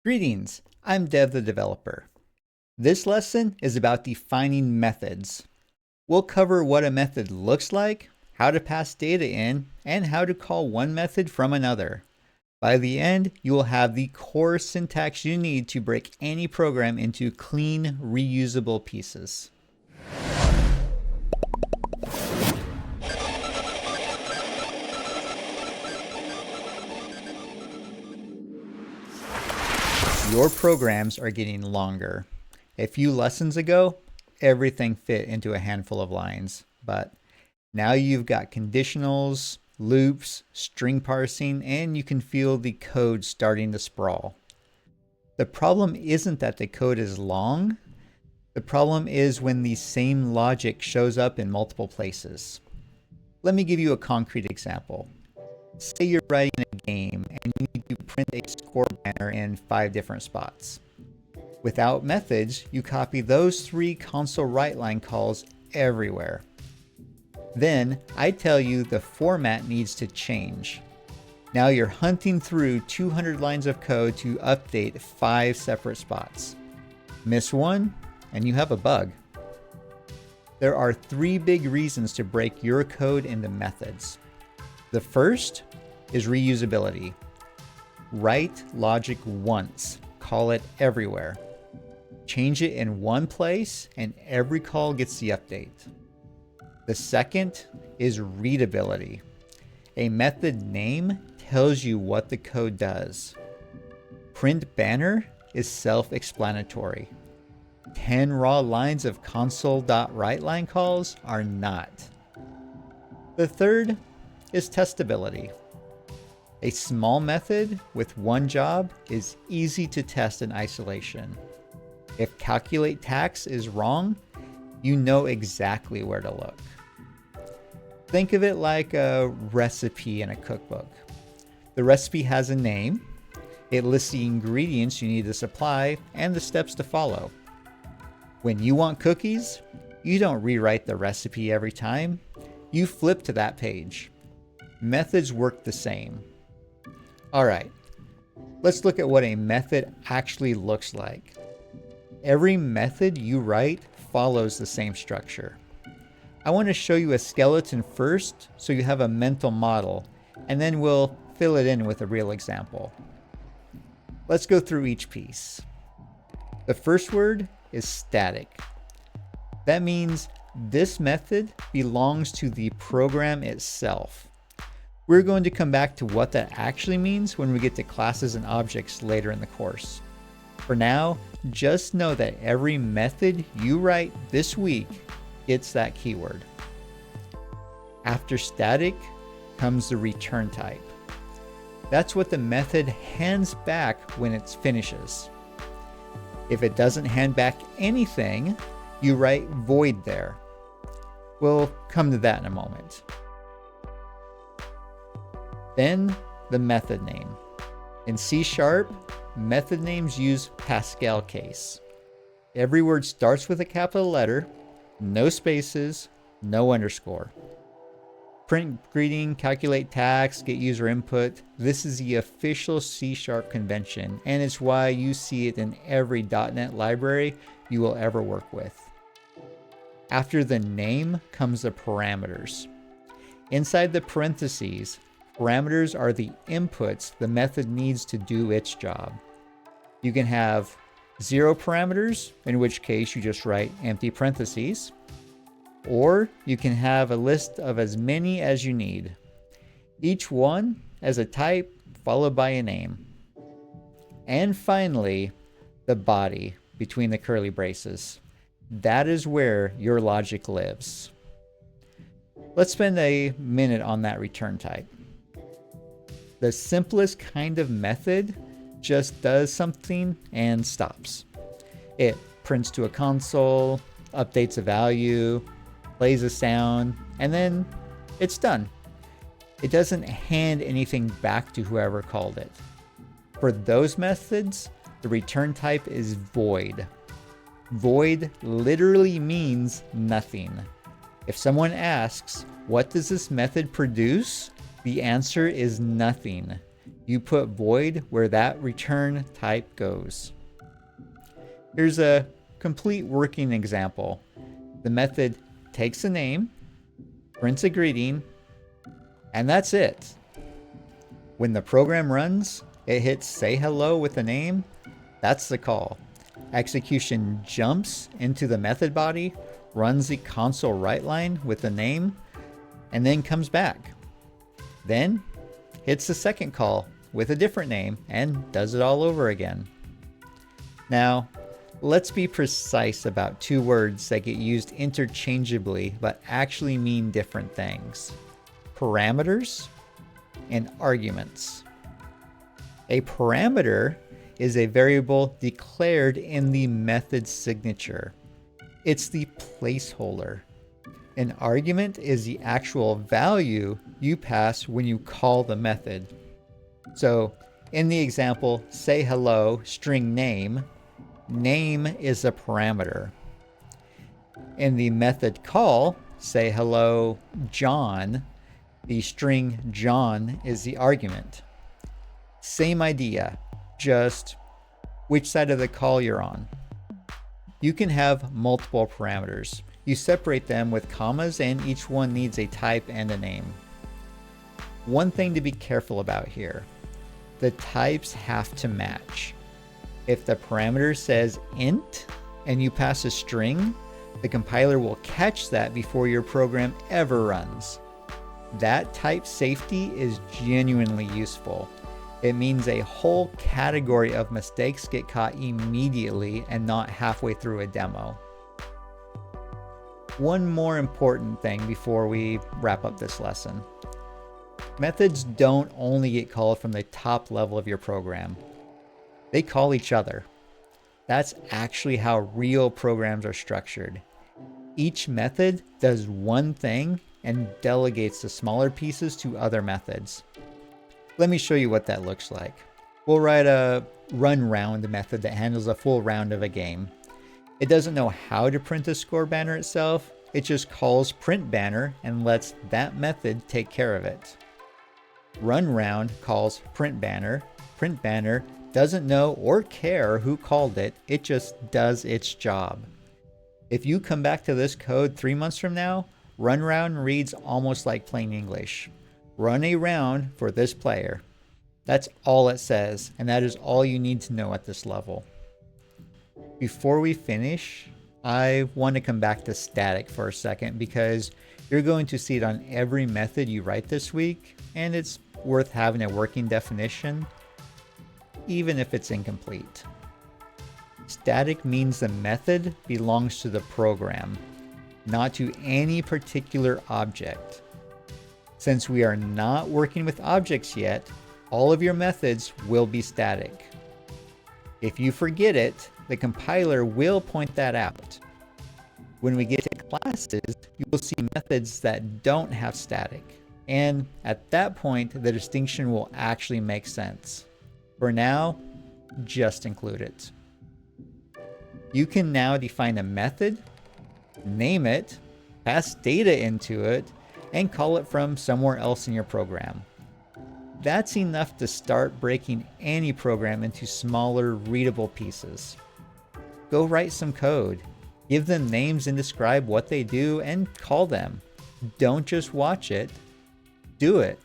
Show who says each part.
Speaker 1: Greetings, I'm Dev the developer. This lesson is about defining methods. We'll cover what a method looks like, how to pass data in, and how to call one method from another. By the end, you will have the core syntax you need to break any program into clean, reusable pieces. Your programs are getting longer. A few lessons ago, everything fit into a handful of lines, but now you've got conditionals, loops, string parsing, and you can feel the code starting to sprawl. The problem isn't that the code is long. The problem is when the same logic shows up in multiple places. Let me give you a concrete example. Say you're writing a game and you need to print a score banner in 5 different spots. Without methods, you copy those 3 console write line calls everywhere. Then I tell you the format needs to change. Now you're hunting through 200 lines of code to update 5 separate spots. Miss one, and you have a bug. There are 3 big reasons to break your code into methods. The first is reusability. Write logic once, call it everywhere. Change it in one place and every call gets the update. The second is readability. A method name tells you what the code does. Print banner is self-explanatory. 10 raw lines of console.writeLine calls are not. The third is testability. A small method with one job is easy to test in isolation. If calculate tax is wrong, you know exactly where to look. Think of it like a recipe in a cookbook. The recipe has a name, it lists the ingredients you need to supply, and the steps to follow. When you want cookies, you don't rewrite the recipe every time, you flip to that page. Methods work the same. Alright, let's look at what a method actually looks like. Every method you write follows the same structure. I want to show you a skeleton first so you have a mental model, and then we'll fill it in with a real example. Let's go through each piece. The first word is static. That means this method belongs to the program itself. We're going to come back to what that actually means when we get to classes and objects later in the course. For now, just know that every method you write this week gets that keyword. After static comes the return type. That's what the method hands back when it finishes. If it doesn't hand back anything, you write void there. We'll come to that in a moment. Then the method name. In C#, method names use Pascal case. Every word starts with a capital letter, no spaces, no underscore. Print greeting, calculate tax, get user input. This is the official C# convention, and it's why you see it in every .NET library you will ever work with. After the name comes the parameters. Inside the parentheses, parameters are the inputs the method needs to do its job. You can have 0 parameters, in which case you just write empty parentheses, or you can have a list of as many as you need. Each one as a type followed by a name. And finally, the body between the curly braces. That is where your logic lives. Let's spend a minute on that return type. The simplest kind of method just does something and stops. It prints to a console, updates a value, plays a sound, and then it's done. It doesn't hand anything back to whoever called it. For those methods, the return type is void. Void literally means nothing. If someone asks, what does this method produce? The answer is nothing. you put void where that return type goes. Here's a complete working example. The method takes a name, prints a greeting, and that's it. When the program runs, it hits say hello with a name. That's the call. Execution jumps into the method body, runs the console write line with the name, and then comes back. Then hits the second call with a different name and does it all over again. Now, let's be precise about two words that get used interchangeably but actually mean different things: parameters and arguments. A parameter is a variable declared in the method signature. It's the placeholder. An argument is the actual value you pass when you call the method. So in the example, say hello string name, name is a parameter. In the method call, say hello John, the string John is the argument. Same idea, just which side of the call you're on. You can have multiple parameters. You separate them with commas and each one needs a type and a name. One thing to be careful about here: the types have to match. If the parameter says int and you pass a string, the compiler will catch that before your program ever runs. That type safety is genuinely useful. It means a whole category of mistakes get caught immediately and not halfway through a demo. One more important thing before we wrap up this lesson. Methods don't only get called from the top level of your program. They call each other. That's actually how real programs are structured. Each method does one thing and delegates the smaller pieces to other methods. Let me show you what that looks like. We'll write a run round method that handles a full round of a game. It doesn't know how to print the score banner itself. It just calls print banner and lets that method take care of it. Run round calls print banner. Print banner doesn't know or care who called it. It just does its job. If you come back to this code 3 months from now, run round reads almost like plain English. Run a round for this player. That's all it says, and that is all you need to know at this level. Before we finish, I want to come back to static for a second because you're going to see it on every method you write this week, and it's worth having a working definition, even if it's incomplete. Static means the method belongs to the program, not to any particular object. Since we are not working with objects yet, all of your methods will be static. If you forget it, the compiler will point that out. When we get to classes, you will see methods that don't have static. And at that point, the distinction will actually make sense. For now, just include it. You can now define a method, name it, pass data into it, and call it from somewhere else in your program. That's enough to start breaking any program into smaller, readable pieces. Go write some code. Give them names and describe what they do and call them. Don't just watch it. Do it.